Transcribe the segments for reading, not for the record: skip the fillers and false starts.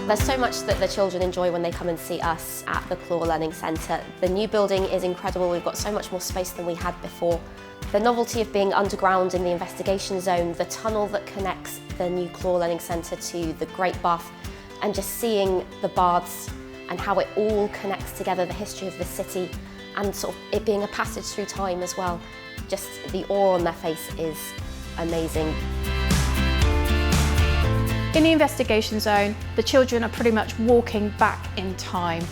There's so much that the children enjoy when they come and see us at the Clore Learning Centre. The new building is incredible. We've got so much more space than we had before. The novelty of being underground in the investigation zone, the tunnel that connects the new Clore Learning Centre to the Great Bath, and just seeing the baths and how it all connects together, the history of the city, and sort of it being a passage through time as well. Just the awe on their face is amazing. In the investigation zone, the children are pretty much walking back in time.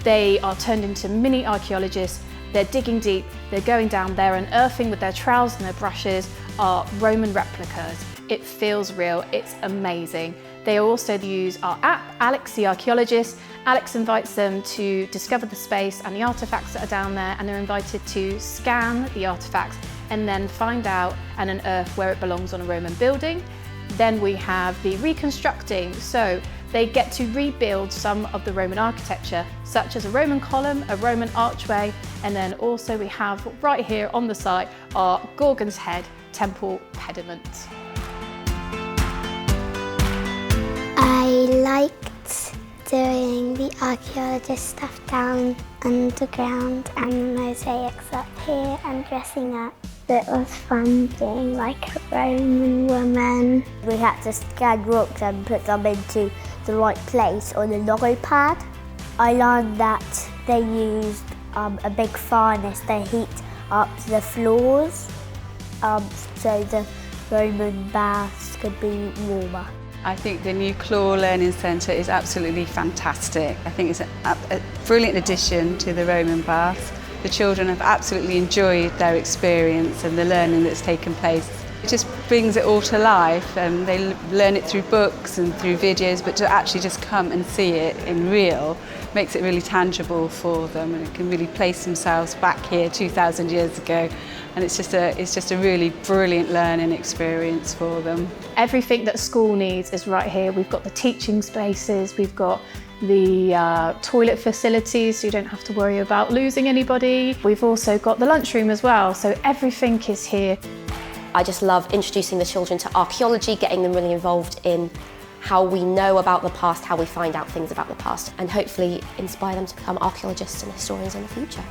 They are turned into mini archaeologists. They're digging deep, they're going down there, unearthing with their trowels and their brushes are Roman replicas. It feels real, it's amazing. They also use our app, Alex the Archaeologist. Alex invites them to discover the space and the artefacts that are down there, and they're invited to scan the artefacts and then find out and unearth where it belongs on a Roman building. Then we have the reconstructing, so they get to rebuild some of the Roman architecture, such as a Roman column, a Roman archway, and then also we have right here on the site our Gorgon's Head temple pediment. I liked doing the archaeologist stuff down underground and the mosaics up here and dressing up. It was fun being like a Roman woman. We had to scan rocks and put them into the right place on a loggo pad. I learned that they used a big furnace to heat up the floors so the Roman baths could be warmer. I think the new Clore Learning Centre is absolutely fantastic. I think it's a brilliant addition to the Roman baths. The children have absolutely enjoyed their experience and the learning that's taken place. It just brings it all to life, and they learn it through books and through videos, but to actually just come and see it in real makes it really tangible for them, and it can really place themselves back here 2,000 years ago. And it's just a really brilliant learning experience for them. Everything that school needs is right here. We've got the teaching spaces, we've got the toilet facilities, so you don't have to worry about losing anybody. We've also got the lunchroom as well, so everything is here. I just love introducing the children to archaeology, getting them really involved in how we know about the past, how we find out things about the past, and hopefully inspire them to become archaeologists and historians in the future.